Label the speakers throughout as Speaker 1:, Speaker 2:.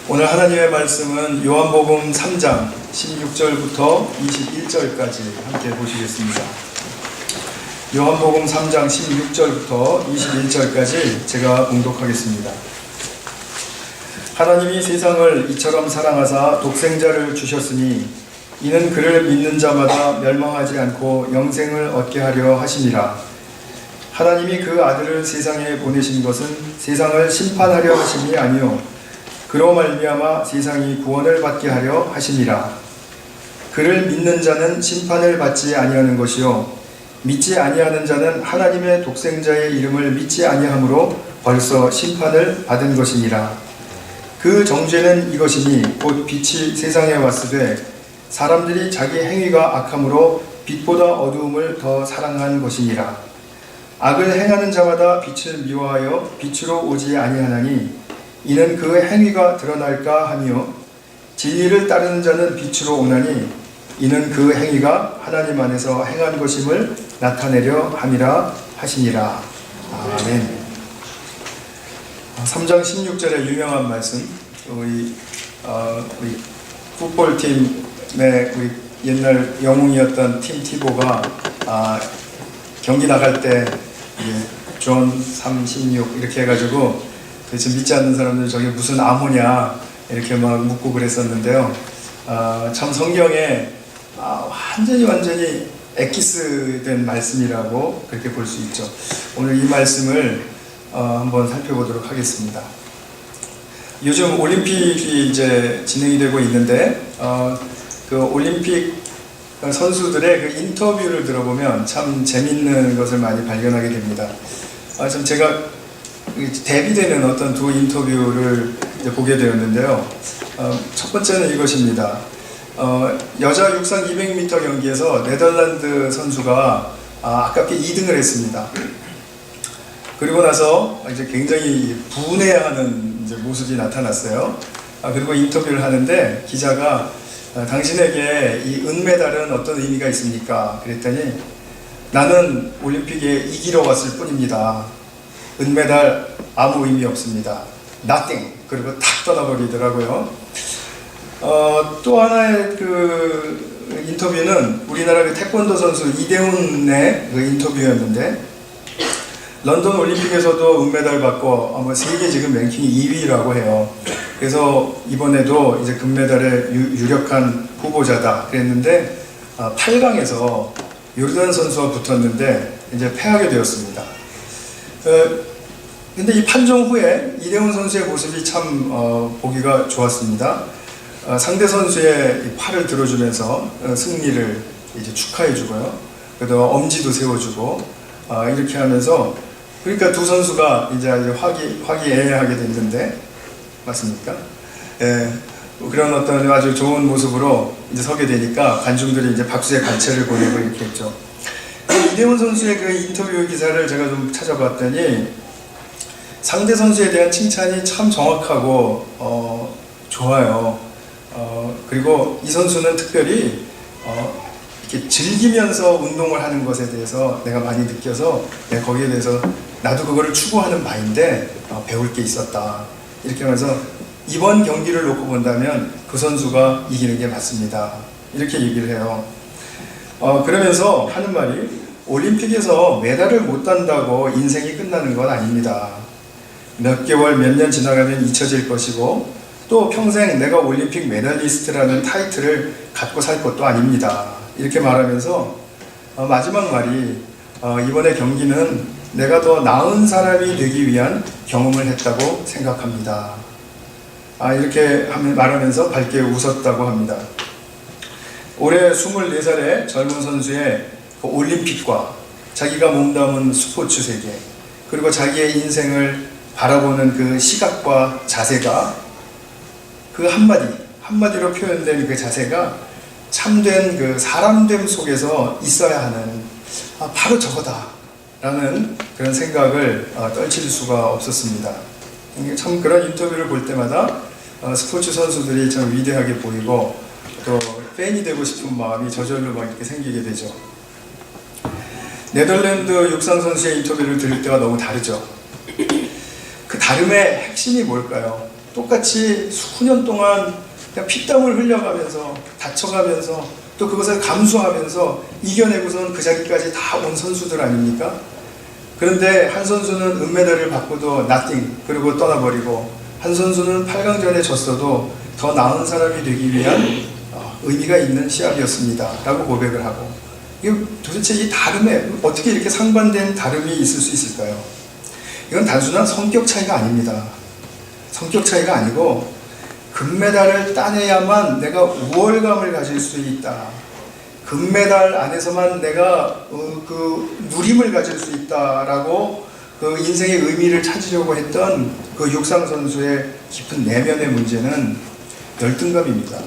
Speaker 1: 오늘 하나님의 말씀은 요한복음 3장 16절부터 21절까지 함께 보시겠습니다. 요한복음 3장 16절부터 21절까지 제가 봉독하겠습니다. 하나님이 세상을 이처럼 사랑하사 독생자를 주셨으니 이는 그를 믿는 자마다 멸망하지 않고 영생을 얻게 하려 하심이라. 하나님이 그 아들을 세상에 보내신 것은 세상을 심판하려 하심이 아니요 그로 말미암아 세상이 구원을 받게 하려 하심이라. 그를 믿는 자는 심판을 받지 아니하는 것이요 믿지 아니하는 자는 하나님의 독생자의 이름을 믿지 아니하므로 벌써 심판을 받은 것이니라. 그 정죄는 이것이니 곧 빛이 세상에 왔으되 사람들이 자기 행위가 악함으로 빛보다 어두움을 더 사랑한 것이니라. 악을 행하는 자마다 빛을 미워하여 빛으로 오지 아니하나니 이는 그 행위가 드러날까 하며 진리를 따르는 자는 빛으로 오나니 이는 그 행위가 하나님 안에서 행한 것임을 나타내려 함이라 하시니라. 아멘. 3장 16절의 유명한 말씀, 우리 풋볼팀의 우리 옛날 영웅이었던 팀 티보가 경기 나갈 때 존 36 이렇게 해가지고 지금 믿지 않는 사람들 저게 무슨 암호냐 이렇게 막 묻고 그랬었는데요. 참 성경에 완전히 엑기스된 말씀이라고 그렇게 볼 수 있죠. 오늘 이 말씀을 한번 살펴보도록 하겠습니다. 요즘 올림픽이 이제 진행이 되고 있는데 그 올림픽 선수들의 그 인터뷰를 들어보면 참 재밌는 것을 많이 발견하게 됩니다. 참 제가 대비되는 어떤 두 인터뷰를 이제 보게 되었는데요. 첫 번째는 이것입니다. 여자 육상 200m 경기에서 네덜란드 선수가 아깝게 2등을 했습니다. 그리고 나서 이제 굉장히 분해하는 이제 모습이 나타났어요. 그리고 인터뷰를 하는데 기자가 당신에게 이 은메달은 어떤 의미가 있습니까? 그랬더니 나는 올림픽에 이기러 왔을 뿐입니다. 은메달 아무 의미 없습니다. Nothing. 그리고 탁 떠나버리더라고요. 또 하나의 그 인터뷰는 우리나라 그 태권도 선수 이대훈의 그 인터뷰였는데 런던 올림픽에서도 은메달 받고 아마 세계 지금 랭킹 2위라고 해요. 그래서 이번에도 이제 금메달의 유력한 후보자다 그랬는데 8강에서 요르단 선수와 붙었는데 이제 패하게 되었습니다. 근데 이 판정 후에 이대훈 선수의 모습이 참 보기가 좋았습니다. 상대 선수의 팔을 들어주면서 승리를 이제 축하해주고요. 그래도 엄지도 세워주고 이렇게 하면서 그러니까 두 선수가 이제 화기애애하게 됐는데 맞습니까? 예, 그런 어떤 아주 좋은 모습으로 이제 서게 되니까 관중들이 이제 박수의 간체를 보내고 이렇게 했죠. 이대훈 선수의 그 인터뷰 기사를 제가 좀 찾아봤더니 상대 선수에 대한 칭찬이 참 정확하고 좋아요. 그리고 이 선수는 특별히 이렇게 즐기면서 운동을 하는 것에 대해서 내가 많이 느껴서 내가 거기에 대해서 나도 그거를 추구하는 바인데 배울 게 있었다. 이렇게 하면서 이번 경기를 놓고 본다면 그 선수가 이기는 게 맞습니다. 이렇게 얘기를 해요. 그러면서 하는 말이 올림픽에서 메달을 못 딴다고 인생이 끝나는 건 아닙니다. 몇 개월, 몇 년 지나가면 잊혀질 것이고 또 평생 내가 올림픽 메달리스트라는 타이틀을 갖고 살 것도 아닙니다. 이렇게 말하면서 마지막 말이 이번의 경기는 내가 더 나은 사람이 되기 위한 경험을 했다고 생각합니다. 이렇게 말하면서 밝게 웃었다고 합니다. 올해 24살의 젊은 선수의 그 올림픽과 자기가 몸담은 스포츠 세계 그리고 자기의 인생을 바라보는 그 시각과 자세가 그 한마디로 표현된 그 자세가 참된 그 사람됨 속에서 있어야 하는 바로 저거다 라는 그런 생각을 떨칠 수가 없었습니다. 참 그런 인터뷰를 볼 때마다 스포츠 선수들이 참 위대하게 보이고 또 팬이 되고 싶은 마음이 저절로 막 이렇게 생기게 되죠. 네덜란드 육상 선수의 인터뷰를 들을 때와 너무 다르죠. 그 다름의 핵심이 뭘까요? 똑같이 수년 동안 그냥 피땀을 흘려가면서 다쳐가면서 또 그것을 감수하면서 이겨내고선 그 자리까지 다 온 선수들 아닙니까? 그런데 한 선수는 은메달을 받고도 nothing 그리고 떠나버리고, 한 선수는 8강전에 졌어도 더 나은 사람이 되기 위한 의미가 있는 시합이었습니다 라고 고백을 하고, 이게 도대체 이 다름에 어떻게 이렇게 상반된 다름이 있을 수 있을까요? 이건 단순한 성격 차이가 아닙니다. 성격 차이가 아니고 금메달을 따내야만 내가 우월감을 가질 수 있다, 금메달 안에서만 내가 그 누림을 가질 수 있다라고 그 인생의 의미를 찾으려고 했던 그 육상 선수의 깊은 내면의 문제는 열등감입니다.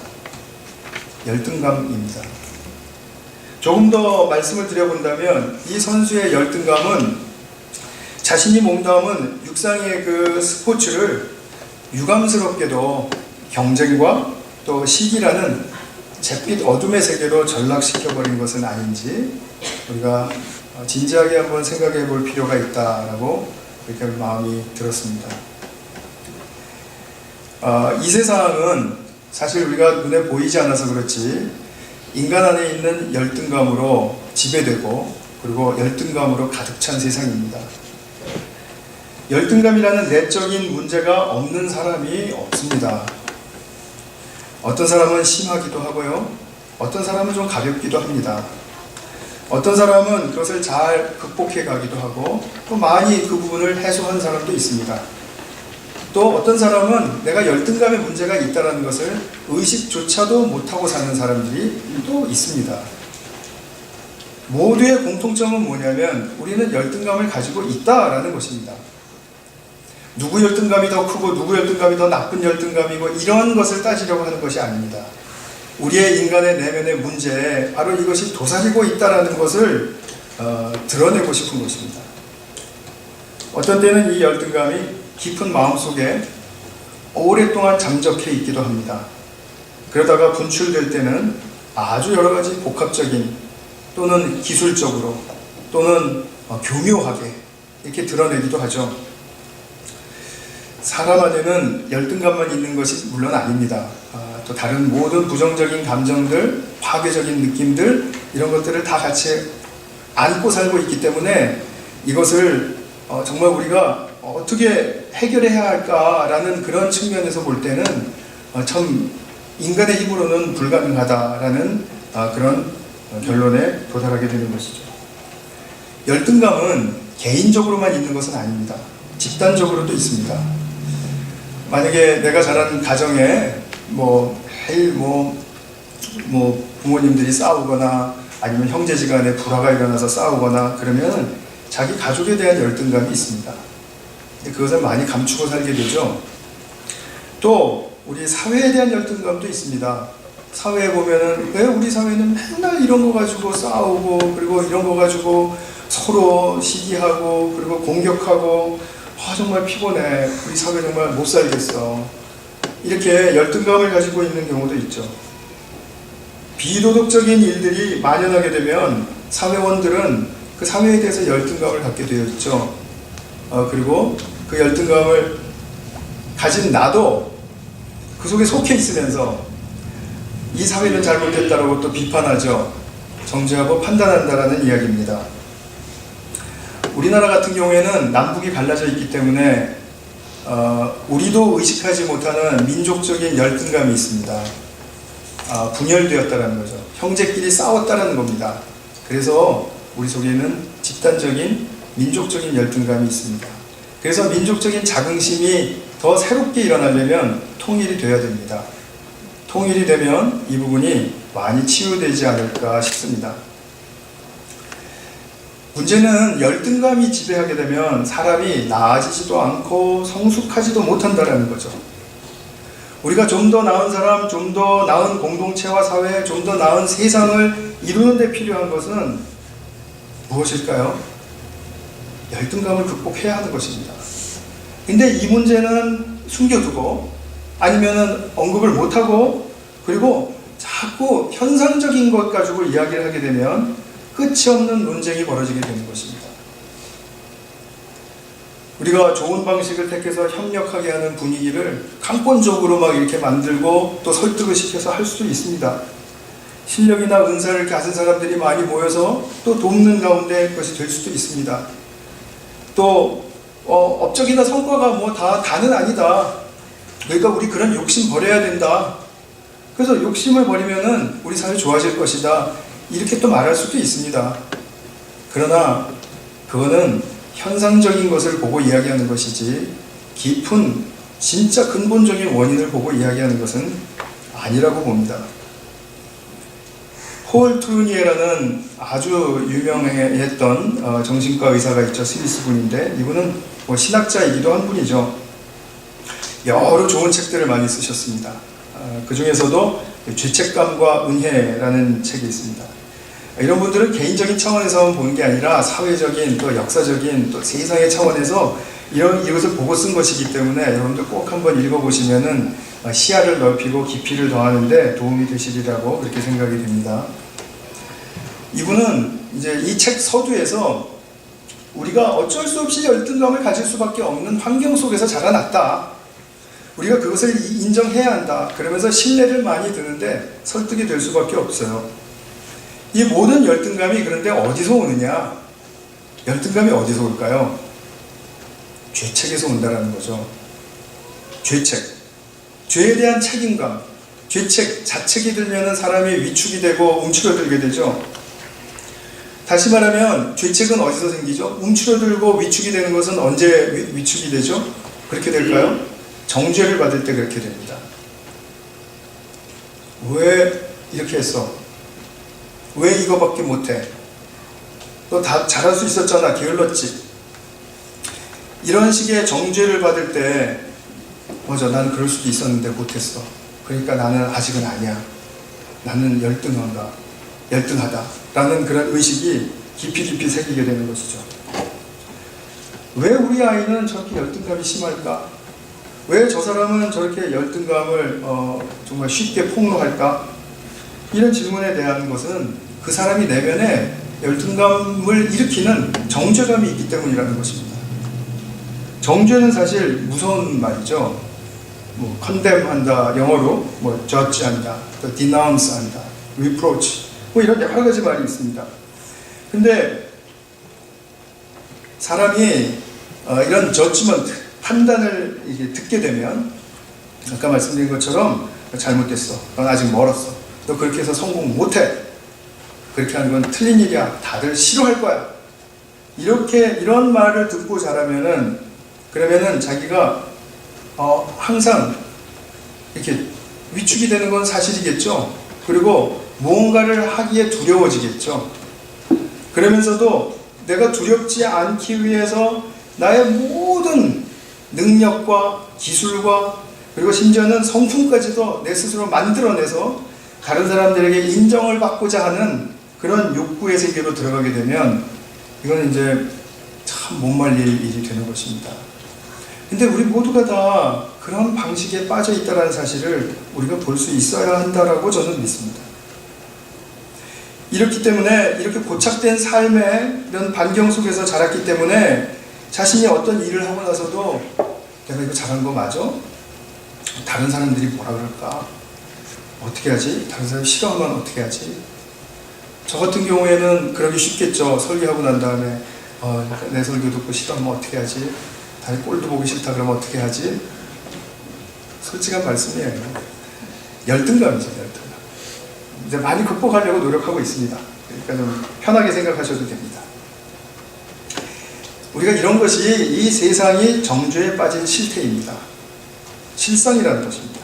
Speaker 1: 열등감입니다. 조금 더 말씀을 드려본다면 이 선수의 열등감은 자신이 몸담은 육상의 그 스포츠를 유감스럽게도 경쟁과 또 시기라는 잿빛 어둠의 세계로 전락시켜버린 것은 아닌지 우리가 진지하게 한번 생각해 볼 필요가 있다라고 그렇게 마음이 들었습니다. 이 세상은 사실 우리가 눈에 보이지 않아서 그렇지 인간 안에 있는 열등감으로 지배되고 그리고 열등감으로 가득 찬 세상입니다. 열등감이라는 내적인 문제가 없는 사람이 없습니다. 어떤 사람은 심하기도 하고요, 어떤 사람은 좀 가볍기도 합니다. 어떤 사람은 그것을 잘 극복해 가기도 하고 또 많이 그 부분을 해소한 사람도 있습니다. 또 어떤 사람은 내가 열등감의 문제가 있다는 것을 의식조차도 못하고 사는 사람들이 또 있습니다. 모두의 공통점은 뭐냐면 우리는 열등감을 가지고 있다라는 것입니다. 누구 열등감이 더 크고 누구 열등감이 더 나쁜 열등감이고 이런 것을 따지려고 하는 것이 아닙니다. 우리의 인간의 내면의 문제에 바로 이것이 도사리고 있다는 것을 드러내고 싶은 것입니다. 어떤 때는 이 열등감이 깊은 마음속에 오랫동안 잠적해 있기도 합니다. 그러다가 분출될 때는 아주 여러 가지 복합적인 또는 기술적으로 또는 교묘하게 이렇게 드러내기도 하죠. 사람 안에는 열등감만 있는 것이 물론 아닙니다. 또 다른 모든 부정적인 감정들, 파괴적인 느낌들 이런 것들을 다 같이 안고 살고 있기 때문에 이것을 정말 우리가 어떻게 해결해야 할까라는 그런 측면에서 볼 때는 참 인간의 힘으로는 불가능하다라는 그런 결론에 도달하게 되는 것이죠. 열등감은 개인적으로만 있는 것은 아닙니다. 집단적으로도 있습니다. 만약에 내가 자란 가정에 매일 부모님들이 싸우거나 아니면 형제지간에 불화가 일어나서 싸우거나 그러면 자기 가족에 대한 열등감이 있습니다. 그것을 많이 감추고 살게 되죠. 또 우리 사회에 대한 열등감도 있습니다. 사회에 보면은 왜 우리 사회는 맨날 이런 거 가지고 싸우고 그리고 이런 거 가지고 서로 시기하고 그리고 공격하고 정말 피곤해. 우리 사회 정말 못 살겠어. 이렇게 열등감을 가지고 있는 경우도 있죠. 비도덕적인 일들이 만연하게 되면 사회원들은 그 사회에 대해서 열등감을 갖게 되어 있죠. 그리고 그 열등감을 가진 나도 그 속에 속해 있으면서 이 사회는 잘못했다라고 또 비판하죠. 정죄하고 판단한다라는 이야기입니다. 우리나라 같은 경우에는 남북이 갈라져 있기 때문에 우리도 의식하지 못하는 민족적인 열등감이 있습니다. 분열되었다는 거죠. 형제끼리 싸웠다는 겁니다. 그래서 우리 속에는 집단적인 민족적인 열등감이 있습니다. 그래서 민족적인 자긍심이 더 새롭게 일어나려면 통일이 되어야 됩니다. 통일이 되면 이 부분이 많이 치유되지 않을까 싶습니다. 문제는 열등감이 지배하게 되면 사람이 나아지지도 않고 성숙하지도 못한다는 거죠. 우리가 좀 더 나은 사람, 좀 더 나은 공동체와 사회, 좀 더 나은 세상을 이루는 데 필요한 것은 무엇일까요? 열등감을 극복해야 하는 것입니다. 근데 이 문제는 숨겨두고 아니면은 언급을 못하고 그리고 자꾸 현상적인 것 가지고 이야기를 하게 되면 끝이 없는 논쟁이 벌어지게 되는 것입니다. 우리가 좋은 방식을 택해서 협력하게 하는 분위기를 강권적으로 막 이렇게 만들고 또 설득을 시켜서 할 수도 있습니다. 실력이나 은사를 가진 사람들이 많이 모여서 또 돕는 가운데 그것이 될 수도 있습니다. 또 업적이나 성과가 뭐 다는 아니다. 그러니까 우리 그런 욕심 버려야 된다. 그래서 욕심을 버리면은 우리 사회 좋아질 것이다. 이렇게 또 말할 수도 있습니다. 그러나 그거는 현상적인 것을 보고 이야기하는 것이지 깊은 진짜 근본적인 원인을 보고 이야기하는 것은 아니라고 봅니다. 폴 트루니에라는 아주 유명했던 정신과 의사가 있죠. 스미스 분인데 이분은 뭐 신학자이기도 한 분이죠. 여러 좋은 책들을 많이 쓰셨습니다. 그 중에서도 죄책감과 은혜라는 책이 있습니다. 이런 분들은 개인적인 차원에서 보는 게 아니라 사회적인 또 역사적인 또 세상의 차원에서 이것을 보고 쓴 것이기 때문에 여러분들 꼭 한번 읽어보시면은 시야를 넓히고 깊이를 더하는데 도움이 되시리라고 그렇게 생각이 됩니다. 이분은 이제 이 책 서두에서 우리가 어쩔 수 없이 열등감을 가질 수밖에 없는 환경 속에서 자라났다. 우리가 그것을 인정해야 한다. 그러면서 신뢰를 많이 드는데 설득이 될 수밖에 없어요. 이 모든 열등감이 그런데 어디서 오느냐? 열등감이 어디서 올까요? 죄책에서 온다라는 거죠. 죄책. 죄에 대한 책임감. 죄책, 자책이 들면은 사람이 위축이 되고 움츠러들게 되죠. 다시 말하면 죄책은 어디서 생기죠? 움츠러들고 위축이 되는 것은 언제 위축이 되죠? 그렇게 될까요? 정죄를 받을 때 그렇게 됩니다. 왜 이렇게 했어? 왜 이거밖에 못해? 너 다 잘할 수 있었잖아. 게을렀지. 이런 식의 정죄를 받을 때 맞아, 나는 그럴 수도 있었는데 못했어. 그러니까 나는 아직은 아니야. 나는 열등하다 라는 그런 의식이 깊이 새기게 되는 것이죠. 왜 우리 아이는 저렇게 열등감이 심할까? 왜 저 사람은 저렇게 열등감을 정말 쉽게 폭로할까? 이런 질문에 대한 것은 그 사람이 내면에 열등감을 일으키는 정죄감이 있기 때문이라는 것입니다. 정죄는 사실 무서운 말이죠. 뭐 condemn한다, 영어로 뭐 judge한다, 또 denounce한다, reproach, 뭐 이런 여러 가지 말이 있습니다. 근데 사람이 이런 judgment, 판단을 이게 듣게 되면 아까 말씀드린 것처럼 잘못됐어, 넌 아직 멀었어, 너 그렇게 해서 성공 못해, 그렇게 하는 건 틀린 일이야, 다들 싫어할 거야, 이런 말을 듣고 자라면은 그러면은 자기가 항상 이렇게 위축이 되는 건 사실이겠죠. 그리고 무언가를 하기에 두려워지겠죠. 그러면서도 내가 두렵지 않기 위해서 나의 모든 능력과 기술과 그리고 심지어는 성품까지도 내 스스로 만들어내서 다른 사람들에게 인정을 받고자 하는 그런 욕구의 세계로 들어가게 되면 이건 이제 참 못 말릴 일이 되는 것입니다. 근데 우리 모두가 다 그런 방식에 빠져 있다는 사실을 우리가 볼 수 있어야 한다라고 저는 믿습니다. 이렇기 때문에 이렇게 고착된 삶의 이런 반경 속에서 자랐기 때문에 자신이 어떤 일을 하고 나서도 내가 이거 잘한 거 맞아? 다른 사람들이 뭐라 그럴까? 어떻게 하지? 다른 사람이 싫어하면 어떻게 하지? 저 같은 경우에는 그러기 쉽겠죠. 설교하고 난 다음에 내 설교 듣고 싫어하면 어떻게 하지? 다른 꼴도 보기 싫다 그러면 어떻게 하지? 솔직한 말씀이에요. 열등감이죠, 열등감. 이제 많이 극복하려고 노력하고 있습니다. 그러니까 좀 편하게 생각하셔도 됩니다. 우리가 이런 것이 이 세상이 정죄에 빠진 실태입니다. 실상이라는 것입니다.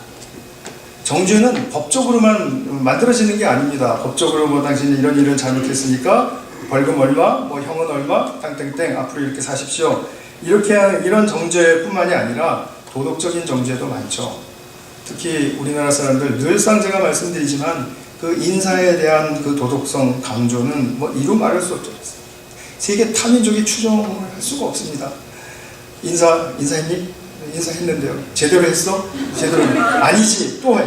Speaker 1: 정죄는 법적으로만 만들어지는 게 아닙니다. 법적으로 뭐 당신이 이런 일을 잘못했으니까 벌금 얼마, 뭐 형은 얼마, 땡땡땡 앞으로 이렇게 사십시오. 이런 정죄뿐만이 아니라 도덕적인 정죄도 많죠. 특히 우리나라 사람들 늘상 제가 말씀드리지만 그 인사에 대한 그 도덕성 강조는 뭐 이루 말할 수 없죠. 세계 타민족이 추정을 할 수가 없습니다. 인사했니? 인사했는데요. 제대로 했어? 제대로 아니지. 또 해.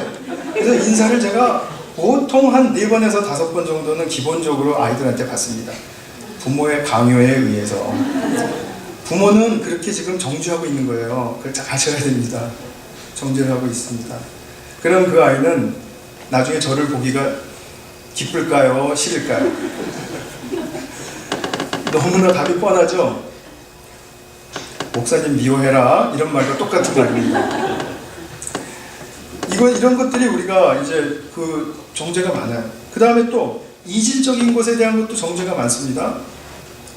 Speaker 1: 그래서 인사를 제가 보통 한 4번에서 5번 정도는 기본적으로 아이들한테 받습니다. 부모의 강요에 의해서. 부모는 그렇게 지금 정죄하고 있는 거예요. 그걸 잘 아셔야 됩니다. 정죄를 하고 있습니다. 그럼 그 아이는 나중에 저를 보기가 기쁠까요? 싫을까요? 너무나 답이 뻔하죠? 목사님 미워해라 이런 말과 똑같은 말입니다. 이런 것들이 우리가 이제 그 정죄가 많아요. 그 다음에 또 이질적인 것에 대한 것도 정죄가 많습니다.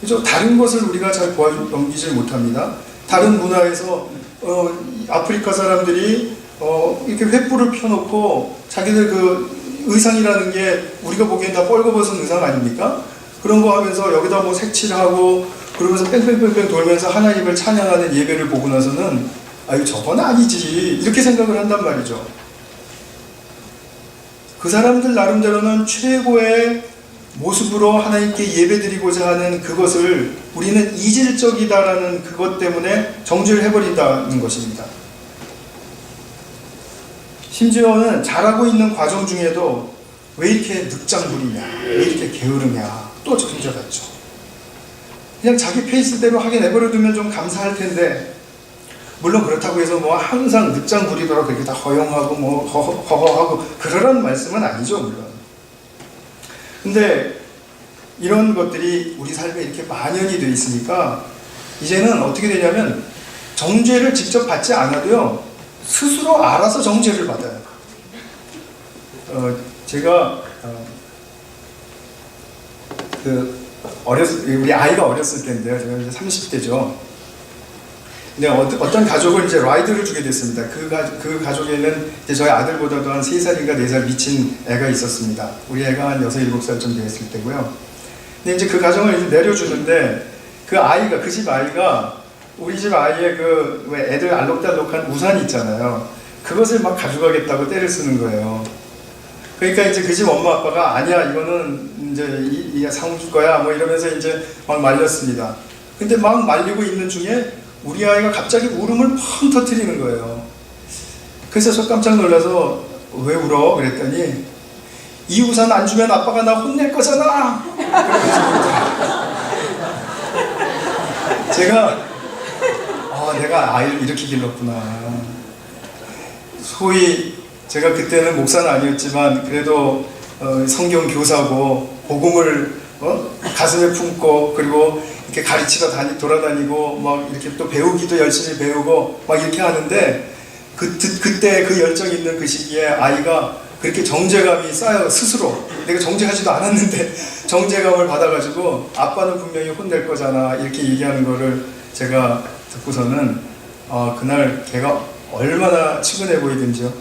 Speaker 1: 그죠? 다른 것을 우리가 잘 넘기질 못합니다. 다른 문화에서 아프리카 사람들이 이렇게 횃불을 펴놓고 자기들 그 의상이라는 게 우리가 보기엔 다 뻘거벗은 의상 아닙니까? 그런 거 하면서 여기다 뭐 색칠하고 그러면서 뺑뺑뺑뺑 돌면서 하나님을 찬양하는 예배를 보고 나서는 아유 저건 아니지 이렇게 생각을 한단 말이죠. 그 사람들 나름대로는 최고의 모습으로 하나님께 예배드리고자 하는 그것을 우리는 이질적이다라는 그것 때문에 정죄를 해버린다는 것입니다. 심지어는 잘하고 있는 과정 중에도 왜 이렇게 늑장부리냐, 왜 이렇게 게으르냐 또 정죄받죠. 그냥 자기 페이스대로 하게 내버려두면 좀 감사할 텐데, 물론 그렇다고 해서 뭐 항상 늑장 부리도록 그렇게 다 허용하고 뭐 허허하고 그러라는 말씀은 아니죠, 물론. 근데 이런 것들이 우리 삶에 이렇게 만연이 되어 있으니까 이제는 어떻게 되냐면 정죄를 직접 받지 않아도요 스스로 알아서 정죄를 받아요. 제가 우리 아이가 어렸을 때인데요. 제가 이제 30대죠. 근데 어떤 가족을 이제 라이드를 주게 됐습니다. 그 가족에는 이제 저희 아들보다도 한 3살인가 4살 미친 애가 있었습니다. 우리 애가 한 6, 7살쯤 됐을 때고요. 근데 이제 그 가정을 이제 내려주는데 그 집 아이가 우리 집 아이의 왜 애들 알록달록한 우산 있잖아요. 그것을 막 가져가겠다고 떼를 쓰는 거예요. 그러니까 이제 그 집 엄마 아빠가 아니야 이거는 이제 이 상주 거야 뭐 이러면서 이제 막 말렸습니다. 근데 막 말리고 있는 중에 우리 아이가 갑자기 울음을 펑 터뜨리는 거예요. 그래서 저 깜짝 놀라서 왜 울어? 그랬더니 이 우산 안 주면 아빠가 나 혼낼 거잖아. 제가 내가 아이를 이렇게 길렀구나. 소위 제가 그때는 목사는 아니었지만 그래도 성경 교사고 복음을 가슴에 품고 그리고 이렇게 가르치러 돌아다니고 막 이렇게 또 배우기도 열심히 배우고 막 이렇게 하는데 그때 그 열정 있는 그 시기에 아이가 그렇게 정죄감이 쌓여 스스로 내가 정죄하지도 않았는데 정죄감을 받아가지고 아빠는 분명히 혼낼 거잖아 이렇게 얘기하는 거를 제가 듣고서는 그날 걔가 얼마나 측은해 보이든지요.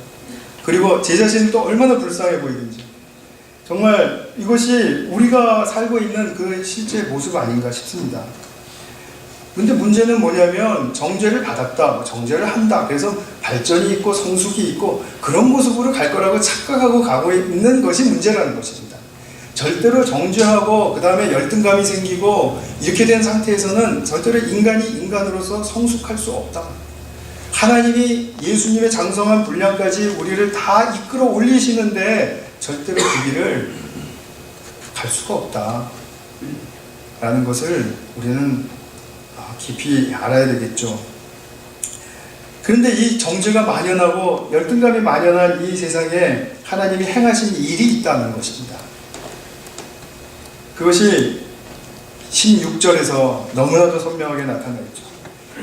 Speaker 1: 그리고 제 자신이 또 얼마나 불쌍해 보이든지. 정말 이것이 우리가 살고 있는 그 실제 모습 아닌가 싶습니다. 근데 문제는 뭐냐면 정죄를 받았다, 정죄를 한다. 그래서 발전이 있고 성숙이 있고 그런 모습으로 갈 거라고 착각하고 가고 있는 것이 문제라는 것입니다. 절대로 정죄하고 그 다음에 열등감이 생기고 이렇게 된 상태에서는 절대로 인간이 인간으로서 성숙할 수 없다. 하나님이 예수님의 장성한 분량까지 우리를 다 이끌어 올리시는데 절대로 그 길을 갈 수가 없다 라는 것을 우리는 깊이 알아야 되겠죠. 그런데 이 정죄가 만연하고 열등감이 만연한 이 세상에 하나님이 행하신 일이 있다는 것입니다. 그것이 16절에서 너무나도 선명하게 나타나 있죠.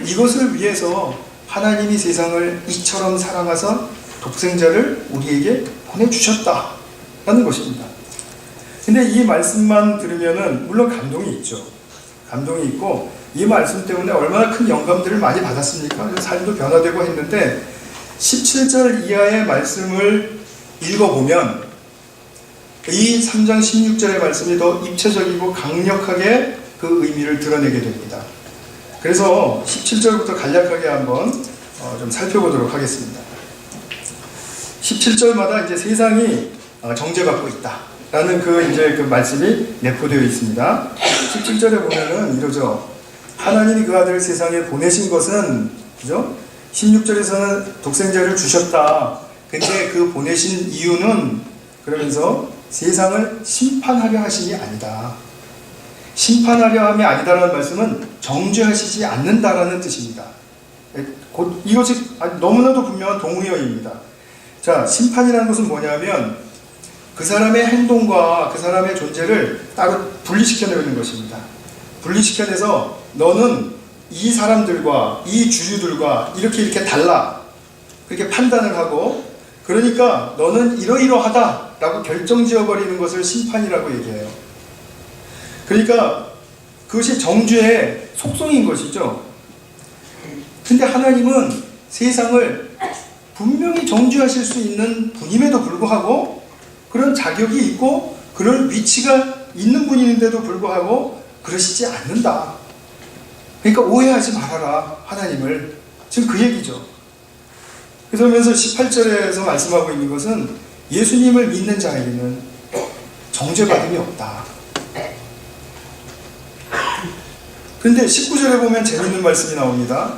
Speaker 1: 이것을 위해서 하나님이 세상을 이처럼 사랑하사 독생자를 우리에게 보내주셨다라는 것입니다. 근데 이 말씀만 들으면은 물론 감동이 있죠. 감동이 있고 이 말씀 때문에 얼마나 큰 영감들을 많이 받았습니까? 삶도 변화되고 했는데 17절 이하의 말씀을 읽어보면 이 3장 16절의 말씀이 더 입체적이고 강력하게 그 의미를 드러내게 됩니다. 그래서 17절부터 간략하게 한번 좀 살펴보도록 하겠습니다. 17절마다 이제 세상이 정죄받고 있다라는 그 말씀이 내포되어 있습니다. 17절에 보면은 이러죠. 하나님이 그 아들을 세상에 보내신 것은, 그죠? 16절에서는 독생자를 주셨다. 근데 그 보내신 이유는 그러면서 세상을 심판하려 하심이 아니다. 심판하려 함이 아니다라는 말씀은 정죄하시지 않는다라는 뜻입니다. 곧 이것이 너무나도 분명한 동의어입니다. 자, 심판이라는 것은 뭐냐면 그 사람의 행동과 그 사람의 존재를 따로 분리시켜내는 것입니다. 분리시켜내서 너는 이 사람들과 이 주류들과 이렇게 달라, 그렇게 판단을 하고, 그러니까 너는 이러이러하다라고 결정지어버리는 것을 심판이라고 얘기해요. 그러니까 그것이 정죄의 속성인 것이죠. 근데 하나님은 세상을 분명히 정죄하실 수 있는 분임에도 불구하고, 그런 자격이 있고 그럴 위치가 있는 분인데도 불구하고 그러시지 않는다. 그러니까 오해하지 말아라, 하나님을. 지금 그 얘기죠. 그러면서 18절에서 말씀하고 있는 것은 예수님을 믿는 자에게는 정죄받음이 없다. 그런데 19절에 보면 재밌는 말씀이 나옵니다.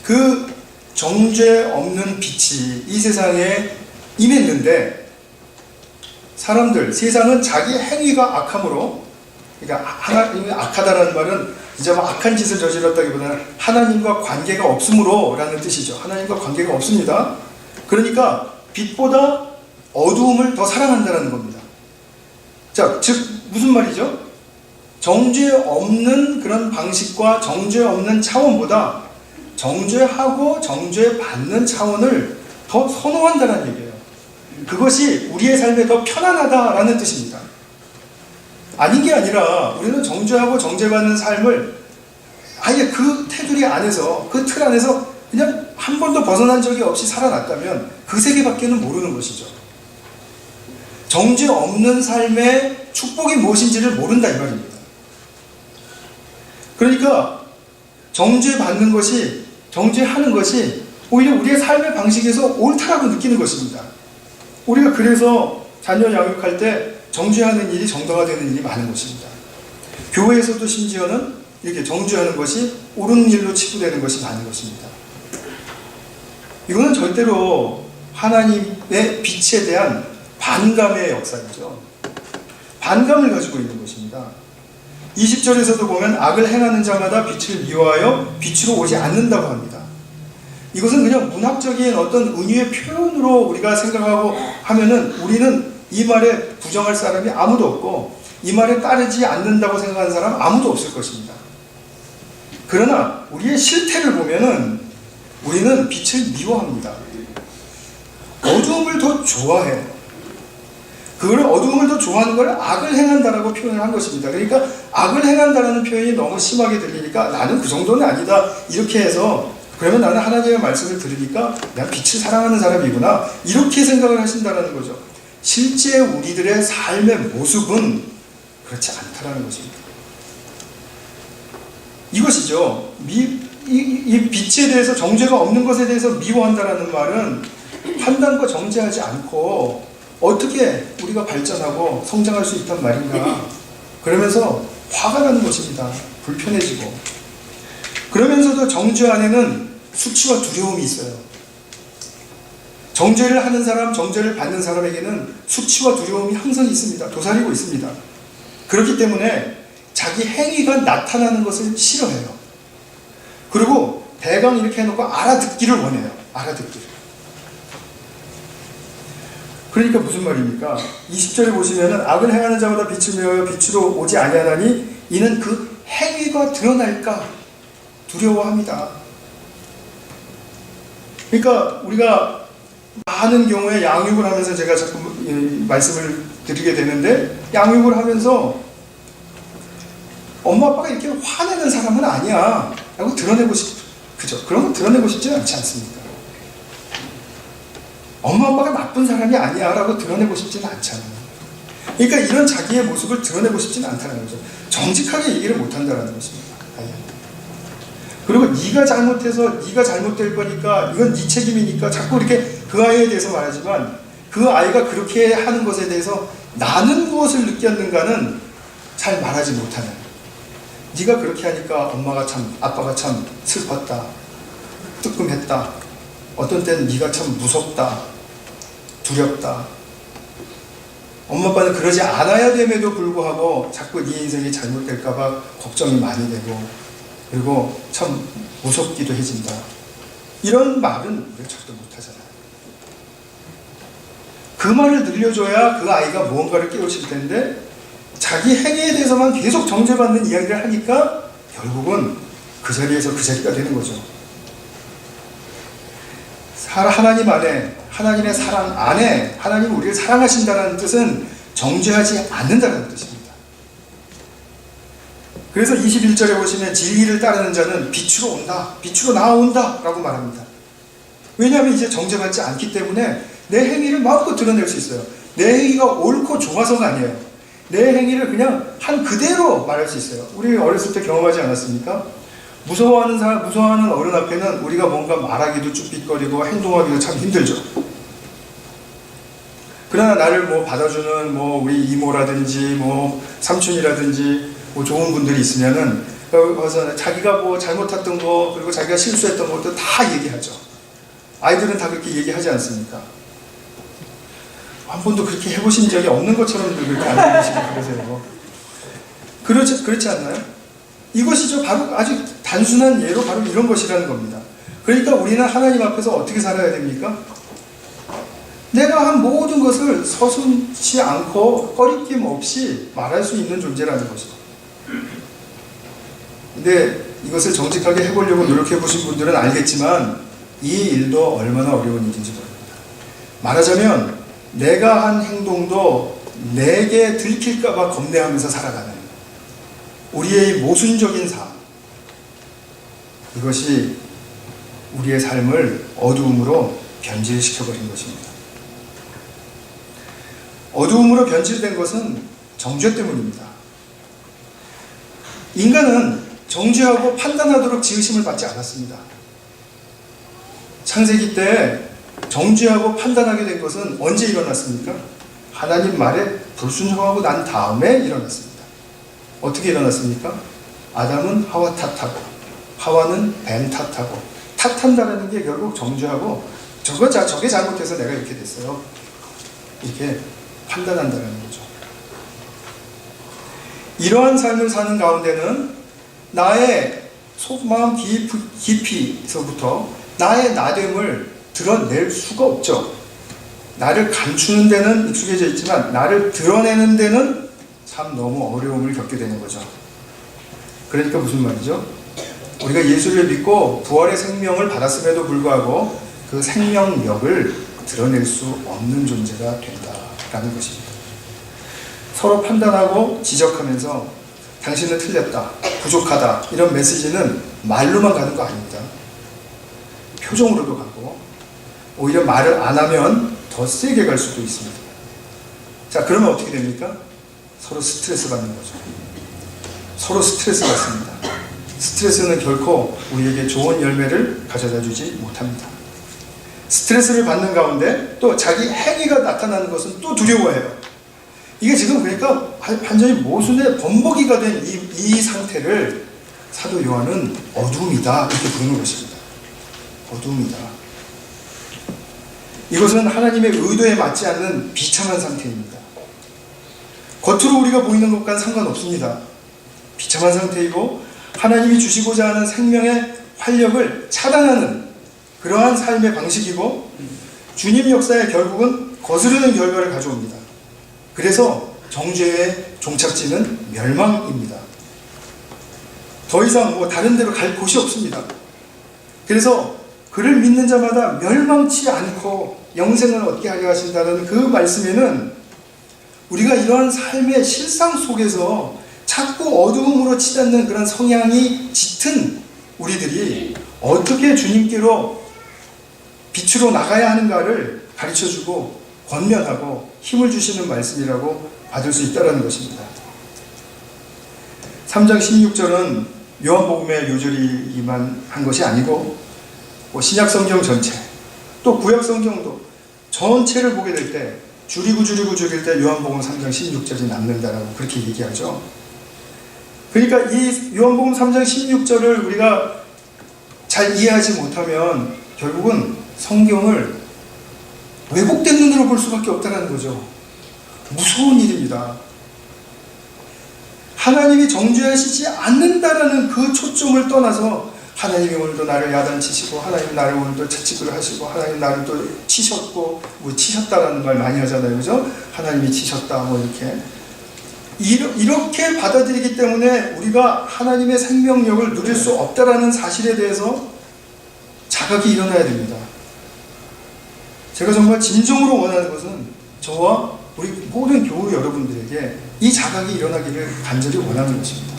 Speaker 1: 그 정죄 없는 빛이 이 세상에 임했는데 사람들, 세상은 자기 행위가 악함으로, 그러니까 하나님이 악하다라는 말은 이제 뭐 악한 짓을 저질렀다기보다는 하나님과 관계가 없으므로 라는 뜻이죠. 하나님과 관계가 없습니다. 그러니까 빛보다 어두움을 더 사랑한다는 겁니다. 자, 즉 무슨 말이죠? 정죄 없는 그런 방식과 정죄 없는 차원보다 정죄하고 정죄받는 차원을 더 선호한다는 얘기예요. 그것이 우리의 삶에 더 편안하다라는 뜻입니다. 아닌 게 아니라 우리는 정죄하고 정죄받는 삶을 아예 그 테두리 안에서, 그 틀 안에서 그냥 한 번도 벗어난 적이 없이 살아났다면 그 세계밖에는 모르는 것이죠. 정죄 없는 삶의 축복이 무엇인지를 모른다 이 말입니다. 그러니까 정죄받는 것이, 정죄하는 것이 오히려 우리의 삶의 방식에서 옳다라고 느끼는 것입니다. 우리가 그래서 자녀 양육할 때 정죄하는 일이 정당화되는 일이 많은 것입니다. 교회에서도 심지어는 이렇게 정죄하는 것이 옳은 일로 치부되는 것이 많은 것입니다. 이거는 절대로 하나님의 빛에 대한 반감의 역사이죠. 반감을 가지고 있는 것입니다. 20절에서도 보면 악을 행하는 자마다 빛을 미워하여 빛으로 오지 않는다고 합니다. 이것은 그냥 문학적인 어떤 은유의 표현으로 우리가 생각하고 하면은 우리는 이 말에 부정할 사람이 아무도 없고 이 말에 따르지 않는다고 생각하는 사람 아무도 없을 것입니다. 그러나 우리의 실태를 보면은 우리는 빛을 미워합니다. 어두움을 더 좋아해요. 그걸 어두움을 더 좋아하는 걸 악을 행한다라고 표현을 한 것입니다. 그러니까 악을 행한다라는 표현이 너무 심하게 들리니까 나는 그 정도는 아니다 이렇게 해서, 그러면 나는 하나님의 말씀을 들으니까 내가 빛을 사랑하는 사람이구나 이렇게 생각을 하신다는 거죠. 실제 우리들의 삶의 모습은 그렇지 않다라는 것입니다. 이것이죠. 이 빛에 대해서, 정죄가 없는 것에 대해서 미워한다라는 말은 판단과 정죄하지 않고 어떻게 우리가 발전하고 성장할 수 있단 말인가, 그러면서 화가 나는 것입니다. 불편해지고. 그러면서도 정죄 안에는 수치와 두려움이 있어요. 정죄를 하는 사람, 정죄를 받는 사람에게는 수치와 두려움이 항상 있습니다. 도사리고 있습니다. 그렇기 때문에 자기 행위가 나타나는 것을 싫어해요. 그리고 대강 이렇게 해놓고 알아듣기를 원해요. 알아듣기를. 그러니까 무슨 말입니까? 20절에 보시면은 악을 행하는 자마다 빛을 메어 빛으로 오지 아니하나니 이는 그 행위가 드러날까 두려워합니다. 그러니까 우리가 많은 경우에 양육을 하면서, 제가 자꾸 말씀을 드리게 되는데, 양육을 하면서 엄마 아빠가 이렇게 화내는 사람은 아니야 라고 드러내고 그죠? 그런 거 드러내고 싶지는 않지 않습니까? 엄마 아빠가 나쁜 사람이 아니야 라고 드러내고 싶지는 않잖아요. 그러니까 이런 자기의 모습을 드러내고 싶지는 않다는 거죠. 정직하게 얘기를 못한다는 것입니다. 그리고 네가 잘못해서 네가 잘못될 거니까 이건 네 책임이니까 자꾸 이렇게 그 아이에 대해서 말하지만, 그 아이가 그렇게 하는 것에 대해서 나는 무엇을 느꼈는가는 잘 말하지 못하는, 네가 그렇게 하니까 엄마가 참, 아빠가 참 슬펐다, 뜨끔했다, 어떤 때는 네가 참 무섭다, 두렵다, 엄마 아빠는 그러지 않아야 됨에도 불구하고 자꾸 네 인생이 잘못될까봐 걱정이 많이 되고, 그리고 참 무섭기도 해진다. 이런 말은 우리가 절대 못하잖아요. 그 말을 늘려줘야 그 아이가 무언가를 깨우칠 텐데, 자기 행위에 대해서만 계속 정죄받는 이야기를 하니까 결국은 그 자리에서 그 자리가 되는 거죠. 하나님 안에, 하나님의 사랑 안에 하나님이 우리를 사랑하신다는 뜻은 정죄하지 않는다는 뜻입니다. 그래서 21절에 보시면 진리를 따르는 자는 빛으로 온다, 빛으로 나아온다 라고 말합니다. 왜냐하면 이제 정죄받지 않기 때문에 내 행위를 마음껏 드러낼 수 있어요. 내 행위가 옳고 좋아서가 아니에요. 내 행위를 그냥 한 그대로 말할 수 있어요. 우리 어렸을 때 경험하지 않았습니까? 무서워하는 사람, 무서워하는 어른 앞에는 우리가 뭔가 말하기도 쭈삣거리고 행동하기도 참 힘들죠. 그러나 나를 뭐 받아주는 뭐 우리 이모라든지 뭐 삼촌이라든지 뭐 좋은 분들이 있으면은 그래서 자기가 뭐 잘못했던 거, 그리고 자기가 실수했던 것도 다 얘기하죠. 아이들은 다 그렇게 얘기하지 않습니까? 한 번도 그렇게 해보신 적이 없는 것처럼 그렇게 안 해보시고 그러세요. 그렇지 않나요? 이것이죠. 바로 아주 단순한 예로 바로 이런 것이라는 겁니다. 그러니까 우리는 하나님 앞에서 어떻게 살아야 됩니까? 내가 한 모든 것을 서슴지 않고 꺼리낌 없이 말할 수 있는 존재라는 것이죠. 근데 이것을 정직하게 해보려고 노력해 보신 분들은 알겠지만 이 일도 얼마나 어려운 일인지 모릅니다. 말하자면 내가 한 행동도 내게 들킬까봐 겁내하면서 살아가는 우리의 모순적인 삶, 이것이 우리의 삶을 어두움으로 변질시켜버린 것입니다. 어두움으로 변질된 것은 정죄 때문입니다. 인간은 정죄하고 판단하도록 지으심을 받지 않았습니다. 창세기 때 정죄하고 판단하게 된 것은 언제 일어났습니까? 하나님 말에 불순종하고 난 다음에 일어났습니다. 어떻게 일어났습니까? 아담은 하와 탓하고 하와는 뱀 탓하고, 탓한다는 게 결국 정죄하고 저게 잘못해서 내가 이렇게 됐어요, 이렇게 판단한다는 거죠. 이러한 삶을 사는 가운데는 나의 속마음 깊이서부터 나의 나됨을 드러낼 수가 없죠. 나를 감추는 데는 익숙해져 있지만 나를 드러내는 데는 참 너무 어려움을 겪게 되는 거죠. 그러니까 무슨 말이죠? 우리가 예수를 믿고 부활의 생명을 받았음에도 불구하고 그 생명력을 드러낼 수 없는 존재가 된다라는 것입니다. 서로 판단하고 지적하면서 당신은 틀렸다, 부족하다, 이런 메시지는 말로만 가는 거 아닙니다. 표정으로도 가고, 오히려 말을 안 하면 더 세게 갈 수도 있습니다. 자, 그러면 어떻게 됩니까? 서로 스트레스 받는 거죠. 서로 스트레스 받습니다. 스트레스는 결코 우리에게 좋은 열매를 가져다 주지 못합니다. 스트레스를 받는 가운데 또 자기 행위가 나타나는 것은 또 두려워해요. 이게 지금 그러니까 완전히 모순의 범벅이가 된 이 상태를 사도 요한은 어둠이다 이렇게 부르는 것입니다. 어둠이다. 이것은 하나님의 의도에 맞지 않는 비참한 상태입니다. 겉으로 우리가 보이는 것과는 상관없습니다. 비참한 상태이고 하나님이 주시고자 하는 생명의 활력을 차단하는 그러한 삶의 방식이고, 주님 역사의 결국은 거스르는 결과를 가져옵니다. 그래서 정죄의 종착지는 멸망입니다. 더 이상 뭐 다른 데로 갈 곳이 없습니다. 그래서 그를 믿는 자마다 멸망치 않고 영생을 얻게 하려 하신다는 그 말씀에는 우리가 이러한 삶의 실상 속에서 자꾸 어두움으로 치닫는 그런 성향이 짙은 우리들이 어떻게 주님께로 빛으로 나가야 하는가를 가르쳐주고 권면하고 힘을 주시는 말씀이라고 받을 수 있다는 것입니다. 3장 16절은 요한복음의 요절이만 한 것이 아니고 신약성경 전체, 또 구약성경도 전체를 보게 될 때 줄이고 줄일 때 요한복음 3장 16절이 남는다라고 그렇게 얘기하죠. 그러니까 이 요한복음 3장 16절을 우리가 잘 이해하지 못하면 결국은 성경을 왜곡된 눈으로 볼 수밖에 없다는 거죠. 무서운 일입니다. 하나님이 정죄하시지 않는다라는 그 초점을 떠나서 하나님이 오늘도 나를 야단치시고 하나님 나를 오늘도 채찍을 하시고 하나님 나를 또 치셨고 뭐 치셨다라는 말 많이 하잖아요. 그죠? 하나님이 치셨다 뭐 이렇게 받아들이기 때문에 우리가 하나님의 생명력을 누릴 수 없다라는 사실에 대해서 자각이 일어나야 됩니다. 제가 정말 진정으로 원하는 것은 저와 우리 모든 교우 여러분들에게 이 자각이 일어나기를 간절히 원하는 것입니다.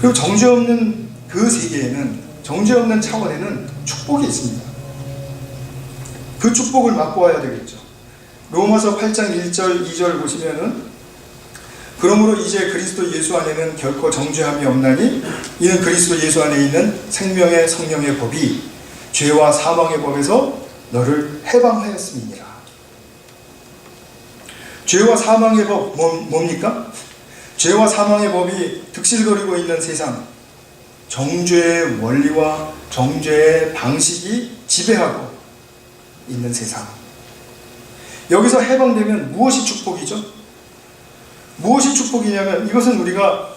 Speaker 1: 그리고 정죄 없는 그 세계에는, 정죄 없는 차원에는 축복이 있습니다. 그 축복을 맛보아야 되겠죠. 로마서 8장 1절 2절 보시면은 그러므로 이제 그리스도 예수 안에는 결코 정죄함이 없나니 이는 그리스도 예수 안에 있는 생명의 성령의 법이 죄와 사망의 법에서 너를 해방하였음이니라. 죄와 사망의 법 뭡니까? 죄와 사망의 법이 득실거리고 있는 세상, 정죄의 원리와 정죄의 방식이 지배하고 있는 세상. 여기서 해방되면 무엇이 축복이죠? 무엇이 축복이냐면 이것은 우리가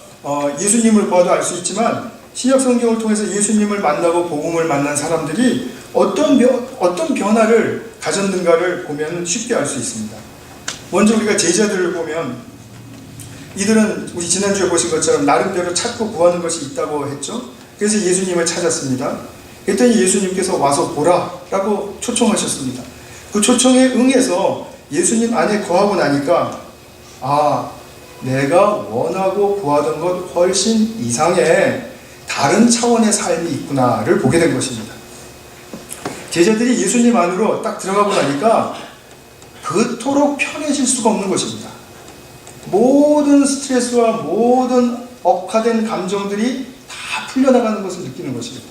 Speaker 1: 예수님을 봐도 알 수 있지만 신약 성경을 통해서 예수님을 만나고 복음을 만난 사람들이 어떤 변화를 가졌는가를 보면 쉽게 알 수 있습니다. 먼저 우리가 제자들을 보면 이들은 우리 지난주에 보신 것처럼 나름대로 찾고 구하는 것이 있다고 했죠. 그래서 예수님을 찾았습니다. 그랬더니 예수님께서 와서 보라 라고 초청하셨습니다. 그 초청에 응해서 예수님 안에 거하고 나니까 내가 원하고 구하던 것 훨씬 이상의 다른 차원의 삶이 있구나를 보게 된 것입니다. 제자들이 예수님 안으로 딱 들어가고 나니까 그토록 편해질 수가 없는 것입니다. 모든 스트레스와 모든 억하된 감정들이 다 풀려나가는 것을 느끼는 것입니다.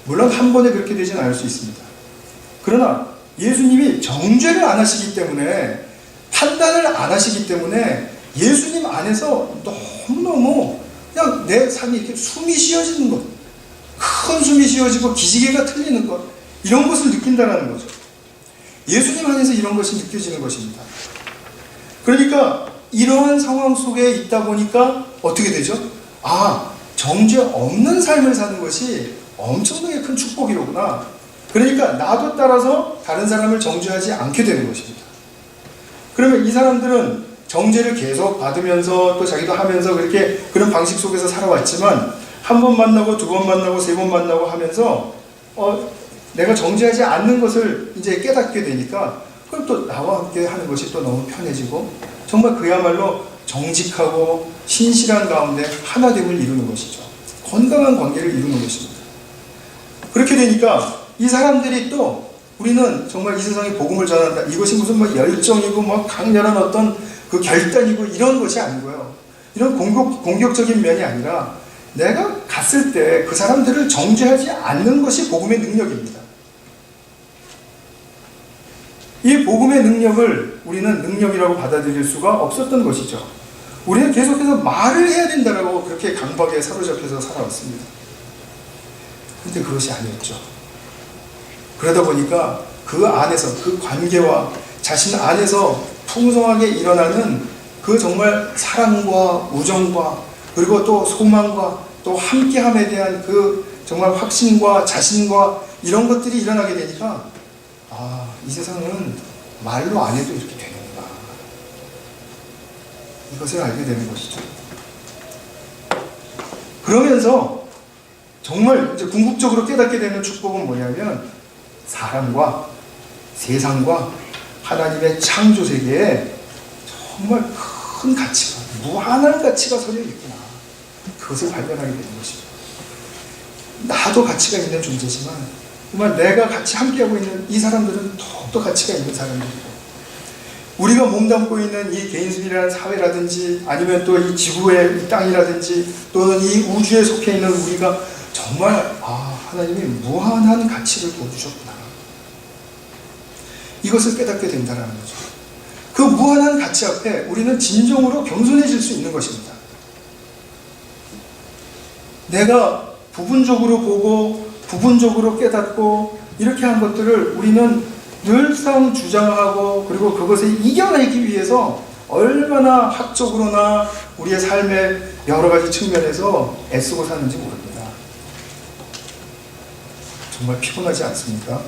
Speaker 1: 물론 한 번에 그렇게 되지는 않을 수 있습니다. 그러나 예수님이 정죄를 안 하시기 때문에, 판단을 안 하시기 때문에 예수님 안에서 너무너무 그냥 내 삶이 이렇게 숨이 쉬어지는 것, 큰 숨이 쉬어지고 기지개가 틀리는 것, 이런 것을 느낀다는 거죠. 예수님 안에서 이런 것이 느껴지는 것입니다. 그러니까 이러한 상황 속에 있다 보니까 어떻게 되죠? 정죄 없는 삶을 사는 것이 엄청나게 큰 축복이로구나. 그러니까 나도 따라서 다른 사람을 정죄하지 않게 되는 것입니다. 그러면 이 사람들은 정죄를 계속 받으면서 또 자기도 하면서 그렇게 그런 방식 속에서 살아왔지만 한 번 만나고 두 번 만나고 세 번 만나고 하면서 내가 정죄하지 않는 것을 이제 깨닫게 되니까 그럼 또 나와 함께 하는 것이 또 너무 편해지고 정말 그야말로 정직하고 신실한 가운데 하나됨을 이루는 것이죠. 건강한 관계를 이루는 것입니다. 그렇게 되니까 이 사람들이 또 우리는 정말 이 세상에 복음을 전한다. 이것이 무슨 열정이고 강렬한 어떤 그 결단이고 이런 것이 아니고요. 이런 공격적인 면이 아니라 내가 갔을 때 그 사람들을 정죄하지 않는 것이 복음의 능력입니다. 이 복음의 능력을 우리는 능력이라고 받아들일 수가 없었던 것이죠. 우리는 계속해서 말을 해야 된다라고 그렇게 강박에 사로잡혀서 살아왔습니다. 그런데 그것이 아니었죠. 그러다 보니까 그 안에서, 그 관계와 자신 안에서 풍성하게 일어나는 그 정말 사랑과 우정과 그리고 또 소망과 또 함께함에 대한 그 정말 확신과 자신과 이런 것들이 일어나게 되니까 이 세상은 말로 안 해도 이렇게 되는구나. 이것을 알게 되는 것이죠. 그러면서 정말 이제 궁극적으로 깨닫게 되는 축복은 뭐냐면 사람과 세상과 하나님의 창조 세계에 정말 큰 가치가, 무한한 가치가 서려 있구나. 그것을 발견하게 되는 것이죠. 나도 가치가 있는 존재지만 정말 내가 같이 함께하고 있는 이 사람들은 더욱더 가치가 있는 사람들이고 우리가 몸담고 있는 이 개인이라는 사회라든지 아니면 또 이 지구의 이 땅이라든지 또는 이 우주에 속해 있는 우리가 정말 하나님이 무한한 가치를 보여주셨구나. 이것을 깨닫게 된다는 거죠. 그 무한한 가치 앞에 우리는 진정으로 겸손해질 수 있는 것입니다. 내가 부분적으로 보고 부분적으로 깨닫고 이렇게 한 것들을 우리는 늘상 주장하고 그리고 그것을 이겨내기 위해서 얼마나 학적으로나 우리의 삶의 여러 가지 측면에서 애쓰고 사는지 모릅니다. 정말 피곤하지 않습니까?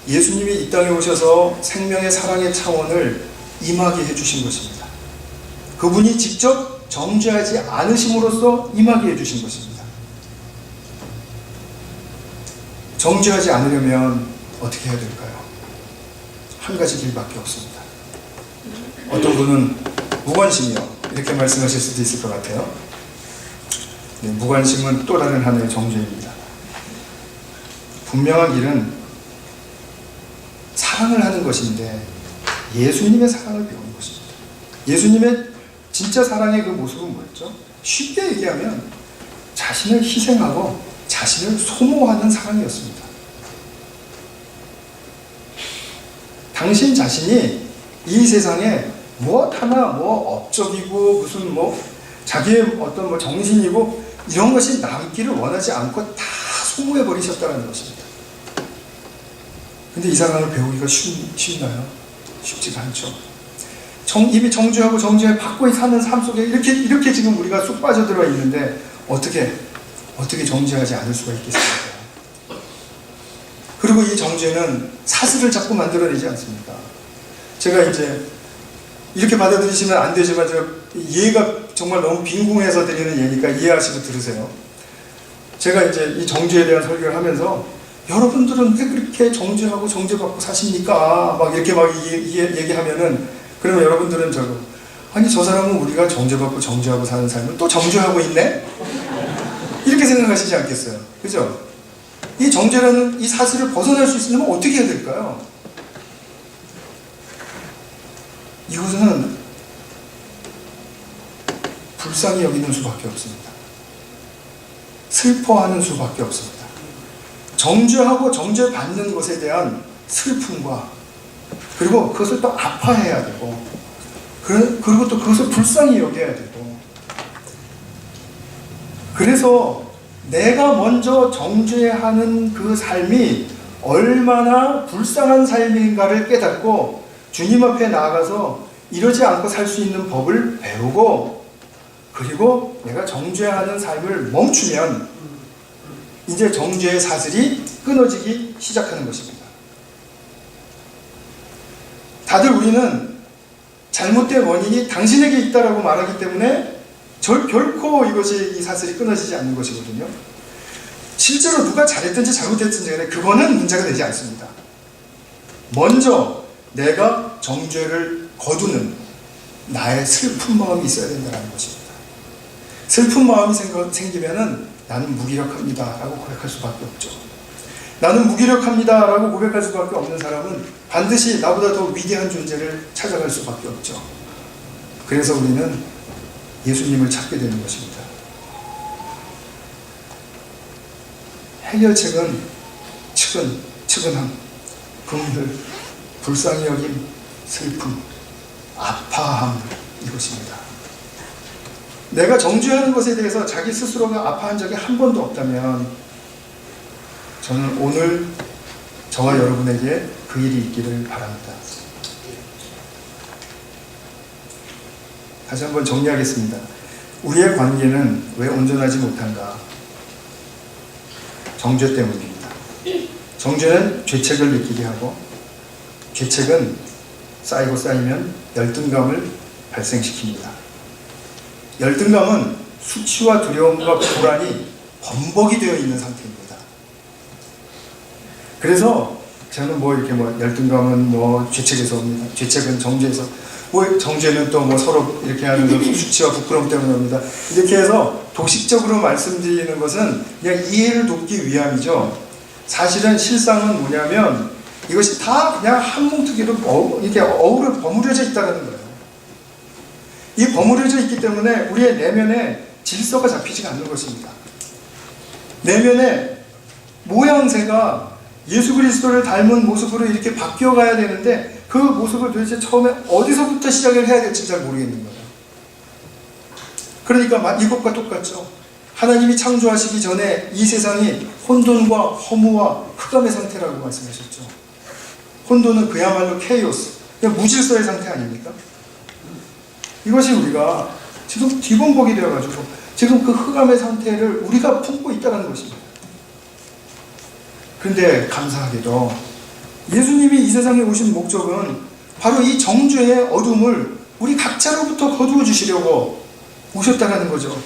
Speaker 1: 예수님이 이 땅에 오셔서 생명의 사랑의 차원을 임하게 해주신 것입니다. 그분이 직접 정죄하지 않으심으로써 임하게 해주신 것입니다. 정죄하지 않으려면 어떻게 해야 될까요? 한 가지 길밖에 없습니다. 어떤 분은 무관심이요 이렇게 말씀하실 수도 있을 것 같아요. 네, 무관심은 또 다른 하나의 정죄입니다. 분명한 길은 사랑을 하는 것인데 예수님의 사랑을 배우는 것입니다. 예수님의 진짜 사랑의 그 모습은 뭐였죠? 쉽게 얘기하면 자신을 희생하고 자신을 소모하는 사랑이었습니다. 당신 자신이 이 세상에 무엇 하나 업적이고 무슨 자기의 어떤 정신이고 이런 것이 남기를 원하지 않고 다 소모해 버리셨다는 것입니다. 근데 이 사랑을 배우기가 쉽나요? 쉽지가 않죠. 이미 정죄하고 정죄 받고 사는 삶 속에 이렇게 지금 우리가 쑥 빠져들어 있는데 어떻게 정죄하지 않을 수가 있겠습니까? 그리고 이 정죄는 사슬을 자꾸 만들어내지 않습니까? 제가 이제 이렇게 받아들이시면 안 되지만 제가 예가 정말 너무 빈궁해서 드리는 예니까 이해하시고 들으세요. 제가 이제 이 정죄에 대한 설교를 하면서 여러분들은 왜 그렇게 정죄하고 정죄받고 사십니까? 막 이렇게 얘기하면은 그러면 여러분들은 아니 저 사람은 우리가 정죄받고 정죄하고 사는 삶을 또 정죄하고 있네? 이렇게 생각하시지 않겠어요? 그죠? 이 정죄라는 이 사슬을 벗어날 수 있으려면 어떻게 해야 될까요? 이것은 불쌍히 여기는 수밖에 없습니다. 슬퍼하는 수밖에 없습니다. 정죄하고 정죄받는 것에 대한 슬픔과 그리고 그것을 또 아파해야 되고 그리고 또 그것을 불쌍히 여겨야 되고 그래서 내가 먼저 정죄하는 그 삶이 얼마나 불쌍한 삶인가를 깨닫고 주님 앞에 나아가서 이러지 않고 살 수 있는 법을 배우고 그리고 내가 정죄하는 삶을 멈추면 이제 정죄의 사슬이 끊어지기 시작하는 것입니다. 다들 우리는 잘못된 원인이 당신에게 있다라고 말하기 때문에 결코 이 사슬이 끊어지지 않는 것이거든요. 실제로 누가 잘했든지 잘못했든지 간에 그거는 문제가 되지 않습니다. 먼저 내가 정죄를 거두는 나의 슬픈 마음이 있어야 된다는 것입니다. 슬픈 마음이 생기면은 나는 무기력합니다 라고 고백할 수밖에 없죠. 나는 무기력합니다 라고 고백할 수밖에 없는 사람은 반드시 나보다 더 위대한 존재를 찾아갈 수밖에 없죠. 그래서 우리는 예수님을 찾게 되는 것입니다. 해결책은 측은함, 긍휼, 불쌍히 여김, 슬픔, 아파함 이것입니다. 내가 정죄하는 것에 대해서 자기 스스로가 아파한 적이 한 번도 없다면 저는 오늘 저와 여러분에게 그 일이 있기를 바랍니다. 다시 한번 정리하겠습니다. 우리의 관계는 왜 온전하지 못한가? 정죄 때문입니다. 정죄는 죄책을 느끼게 하고 죄책은 쌓이고 쌓이면 열등감을 발생시킵니다. 열등감은 수치와 두려움과 불안이 범벅이 되어 있는 상태입니다. 그래서 저는 열등감은 죄책에서 옵니다. 죄책은 정죄에서, 정죄는 또 서로 이렇게 하는 수치와 부끄러움 때문에 옵니다. 이렇게 해서 도식적으로 말씀드리는 것은 그냥 이해를 돕기 위함이죠. 사실은 실상은 뭐냐면 이것이 다 그냥 한 뭉툭이로 이렇게 버무려져 있다는 거예요. 이 버무려져 있기 때문에 우리의 내면에 질서가 잡히지가 않는 것입니다. 내면의 모양새가 예수 그리스도를 닮은 모습으로 이렇게 바뀌어가야 되는데 그 모습을 도대체 처음에 어디서부터 시작을 해야 될지 잘 모르겠는 거예요. 그러니까 이것과 똑같죠. 하나님이 창조하시기 전에 이 세상이 혼돈과 허무와 흑암의 상태라고 말씀하셨죠. 혼돈은 그야말로 케이오스, 그냥 무질서의 상태 아닙니까? 이것이 우리가 지금 뒤범벅이 되어가지고 지금 그 흑암의 상태를 우리가 품고 있다는 것입니다. 그런데 감사하게도 예수님이 이 세상에 오신 목적은 바로 이 정죄의 어둠을 우리 각자로부터 거두어 주시려고 오셨다는 거죠.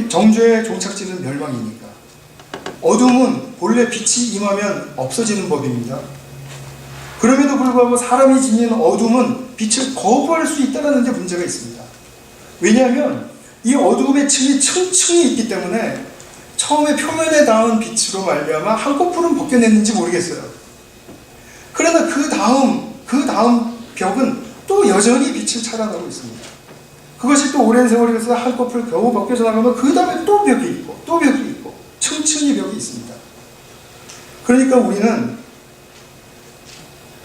Speaker 1: 정죄의 종착지는 멸망이니까. 어둠은 본래 빛이 임하면 없어지는 법입니다. 그럼에도 불구하고 사람이 지닌 어둠은 빛을 거부할 수 있다는 데 문제가 있습니다. 왜냐하면 이 어둠의 층이 층층이 있기 때문에 처음에 표면에 닿은 빛으로 말미암아 한꺼풀은 벗겨냈는지 모르겠어요. 그러나 그 다음 벽은 또 여전히 빛을 차단하고 있습니다. 그것이 또 오랜 세월이 흘러서 한꺼풀 겨우 벗겨져 나가면 그 다음에 또 벽이 있고 또 벽이 있고 층층이 벽이 있습니다. 그러니까 우리는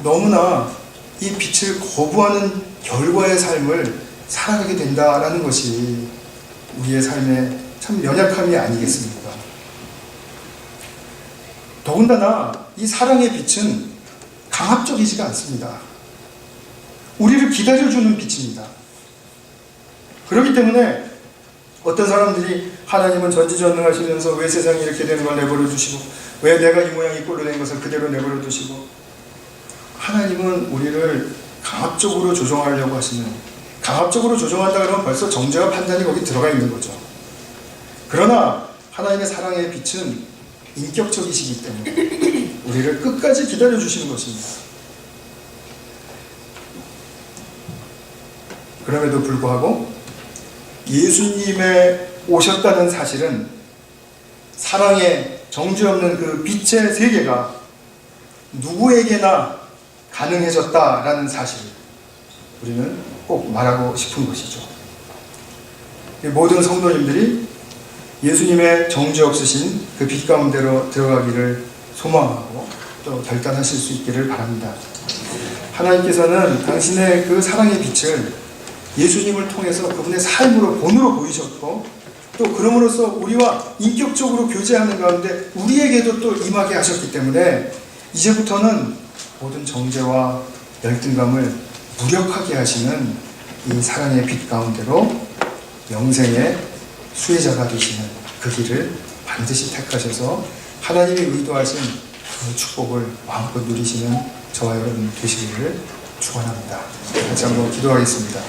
Speaker 1: 너무나 이 빛을 거부하는 결과의 삶을 살아가게 된다라는 것이 우리의 삶의 참 연약함이 아니겠습니까? 더군다나 이 사랑의 빛은 강압적이지가 않습니다. 우리를 기다려주는 빛입니다. 그렇기 때문에 어떤 사람들이 하나님은 전지전능하시면서 왜 세상이 이렇게 되는 걸 내버려 두시고 왜 내가 이 모양 이 꼴로 된 것을 그대로 내버려 두시고 하나님은 우리를 강압적으로 조종하려고 하시는, 강압적으로 조종한다 그러면 벌써 정죄와 판단이 거기 들어가 있는 거죠. 그러나 하나님의 사랑의 빛은 인격적이시기 때문에 우리를 끝까지 기다려주시는 것입니다. 그럼에도 불구하고 예수님의 오셨다는 사실은 사랑의 정죄 없는 그 빛의 세계가 누구에게나 가능해졌다라는 사실을 우리는 꼭 말하고 싶은 것이죠. 모든 성도님들이 예수님의 정죄 없으신 그 빛 가운데로 들어가기를 소망하고 또 결단하실 수 있기를 바랍니다. 하나님께서는 당신의 그 사랑의 빛을 예수님을 통해서 그분의 삶으로 본으로 보이셨고 또 그럼으로써 우리와 인격적으로 교제하는 가운데 우리에게도 또 임하게 하셨기 때문에 이제부터는 모든 정죄와 열등감을 무력하게 하시는 이 사랑의 빛 가운데로 영생의 수혜자가 되시는 그 길을 반드시 택하셔서 하나님이 의도하신 그 축복을 마음껏 누리시는 저와 여러분 되시기를 축원합니다. 같이 한번 기도하겠습니다.